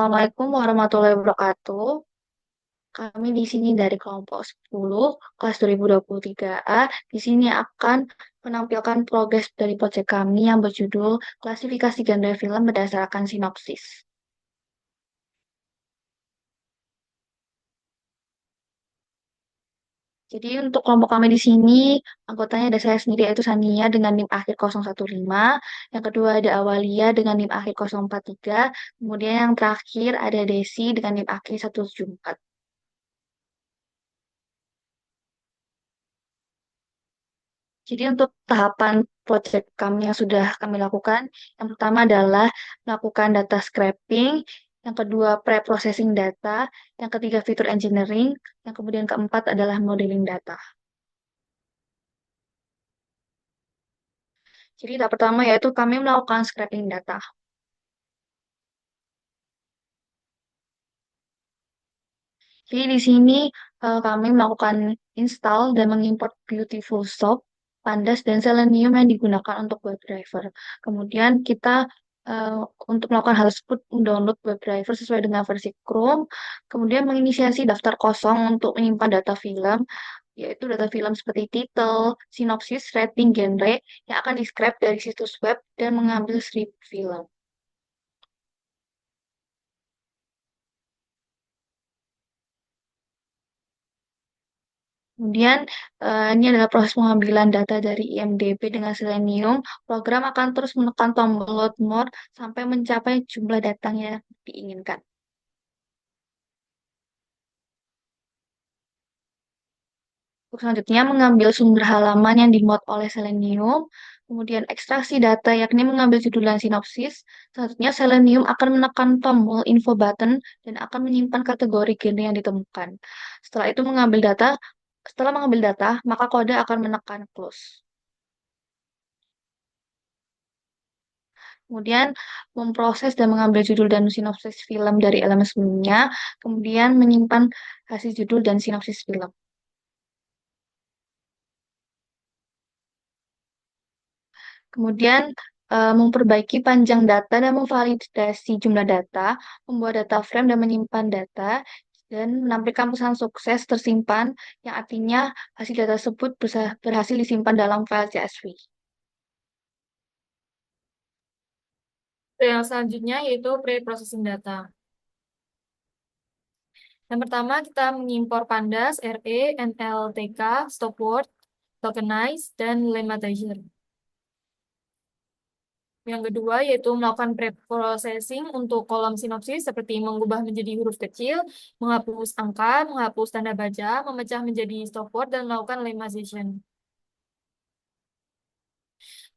Assalamualaikum warahmatullahi wabarakatuh. Kami di sini dari kelompok 10, kelas 2023A. Di sini akan menampilkan progres dari proyek kami yang berjudul Klasifikasi Genre Film Berdasarkan Sinopsis. Jadi untuk kelompok kami di sini, anggotanya ada saya sendiri yaitu Sania dengan NIM akhir 015, yang kedua ada Awalia dengan NIM akhir 043, kemudian yang terakhir ada Desi dengan NIM akhir 174. Jadi untuk tahapan proyek kami yang sudah kami lakukan, yang pertama adalah melakukan data scraping, yang kedua pre-processing data, yang ketiga fitur engineering, yang kemudian keempat adalah modeling data. Jadi tahap pertama yaitu kami melakukan scraping data. Jadi di sini kami melakukan install dan mengimport Beautiful Soap, Pandas, dan Selenium yang digunakan untuk web driver. Kemudian kita eh, untuk melakukan hal tersebut mendownload web driver sesuai dengan versi Chrome, kemudian menginisiasi daftar kosong untuk menyimpan data film, yaitu data film seperti title, sinopsis, rating, genre, yang akan di-scrap dari situs web dan mengambil strip film. Kemudian, ini adalah proses pengambilan data dari IMDb dengan Selenium. Program akan terus menekan tombol load more sampai mencapai jumlah data yang diinginkan. Untuk selanjutnya, mengambil sumber halaman yang dimuat oleh Selenium. Kemudian, ekstraksi data, yakni mengambil judul dan sinopsis. Selanjutnya, Selenium akan menekan tombol info button dan akan menyimpan kategori genre yang ditemukan. Setelah itu, setelah mengambil data, maka kode akan menekan close. Kemudian memproses dan mengambil judul dan sinopsis film dari elemen sebelumnya, kemudian menyimpan hasil judul dan sinopsis film. Kemudian memperbaiki panjang data dan memvalidasi jumlah data, membuat data frame dan menyimpan data, dan menampilkan pesan sukses tersimpan, yang artinya hasil data tersebut berhasil disimpan dalam file CSV. Yang selanjutnya yaitu pre-processing data. Yang pertama kita mengimpor Pandas, RE, NLTK, Stopword, Tokenize, dan Lemmatized. Yang kedua yaitu melakukan pre-processing untuk kolom sinopsis seperti mengubah menjadi huruf kecil, menghapus angka, menghapus tanda baca, memecah menjadi stopword, dan melakukan lemmatization.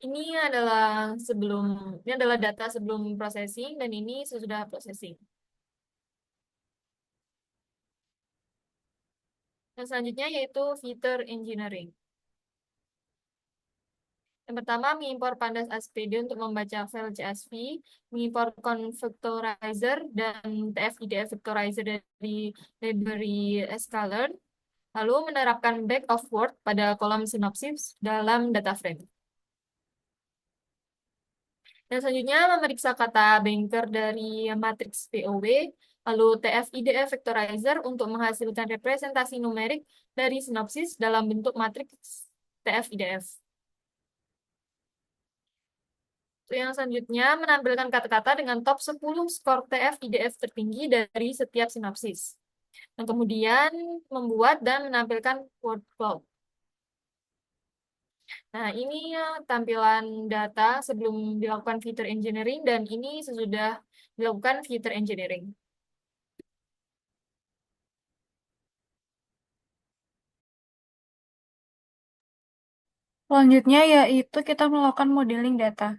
Ini adalah sebelum ini adalah data sebelum processing dan ini sesudah processing. Dan selanjutnya yaitu feature engineering. Yang pertama, mengimpor Pandas SPD untuk membaca file CSV, mengimpor Convectorizer dan TF-IDF Vectorizer dari library Scalar, lalu menerapkan back of word pada kolom sinopsis dalam data frame. Dan selanjutnya, memeriksa kata banker dari matriks POW, lalu TF-IDF Vectorizer untuk menghasilkan representasi numerik dari sinopsis dalam bentuk matriks TF-IDF. Yang selanjutnya menampilkan kata-kata dengan top 10 skor TF IDF tertinggi dari setiap sinopsis. Dan kemudian membuat dan menampilkan word cloud. Nah, ini tampilan data sebelum dilakukan feature engineering dan ini sesudah dilakukan feature engineering. Selanjutnya yaitu kita melakukan modeling data.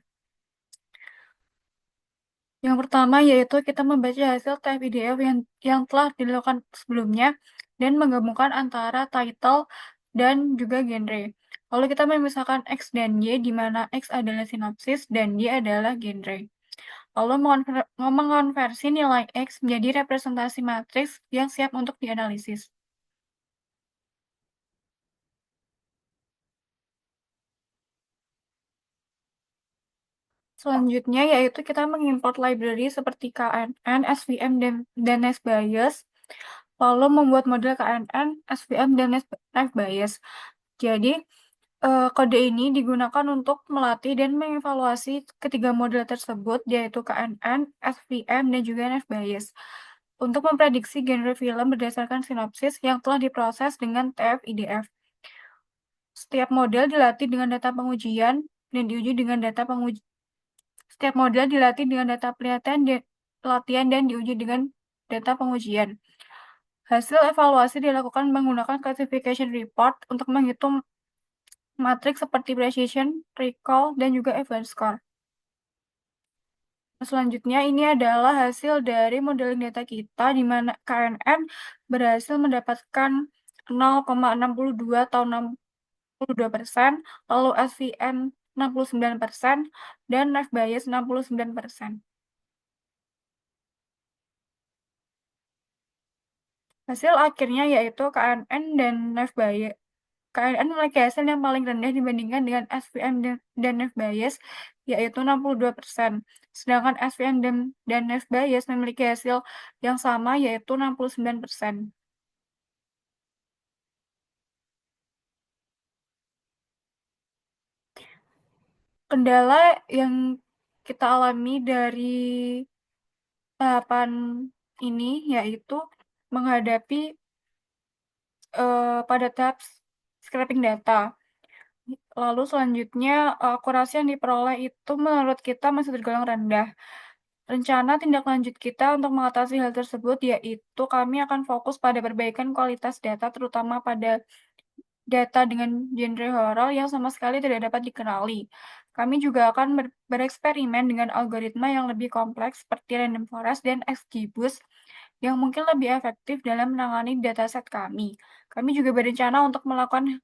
Yang pertama yaitu kita membaca hasil TF-IDF yang telah dilakukan sebelumnya dan menggabungkan antara title dan juga genre. Lalu kita memisahkan X dan Y, di mana X adalah sinopsis dan Y adalah genre. Lalu mengonversi nilai X menjadi representasi matriks yang siap untuk dianalisis. Selanjutnya yaitu kita mengimport library seperti KNN, SVM, dan NetBIOS, lalu membuat model KNN, SVM, dan NetBIOS. Jadi, kode ini digunakan untuk melatih dan mengevaluasi ketiga model tersebut, yaitu KNN, SVM, dan juga NetBIOS, untuk memprediksi genre film berdasarkan sinopsis yang telah diproses dengan TF-IDF. Setiap model dilatih dengan data pengujian dan diuji dengan data penguji. Setiap model dilatih dengan data pelatihan dan diuji dengan data pengujian. Hasil evaluasi dilakukan menggunakan classification report untuk menghitung matriks seperti precision, recall, dan juga advanced score. Selanjutnya, ini adalah hasil dari modeling data kita, di mana KNN berhasil mendapatkan 0,62 atau 62%, lalu SVN 69%, dan net bias 69%. Hasil akhirnya yaitu KNN dan net bias. KNN memiliki hasil yang paling rendah dibandingkan dengan SVM dan net bias, yaitu 62%. Sedangkan SVM dan net bias memiliki hasil yang sama, yaitu 69%. Kendala yang kita alami dari tahapan ini yaitu menghadapi pada tahap scraping data. Lalu selanjutnya, akurasi yang diperoleh itu menurut kita masih tergolong rendah. Rencana tindak lanjut kita untuk mengatasi hal tersebut yaitu kami akan fokus pada perbaikan kualitas data, terutama pada data dengan genre horor yang sama sekali tidak dapat dikenali. Kami juga akan bereksperimen dengan algoritma yang lebih kompleks seperti random forest dan XGBoost yang mungkin lebih efektif dalam menangani dataset kami. Kami juga berencana untuk melakukan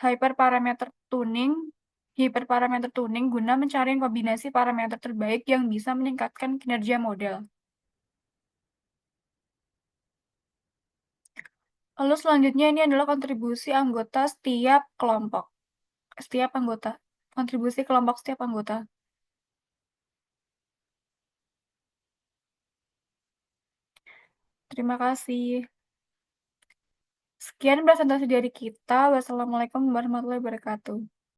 hyperparameter tuning hiperparameter tuning guna mencari kombinasi parameter terbaik yang bisa meningkatkan kinerja model. Lalu selanjutnya ini adalah kontribusi anggota setiap kelompok. Setiap anggota. Kontribusi kelompok setiap anggota. Terima kasih. Sekian presentasi dari kita. Wassalamualaikum warahmatullahi wabarakatuh.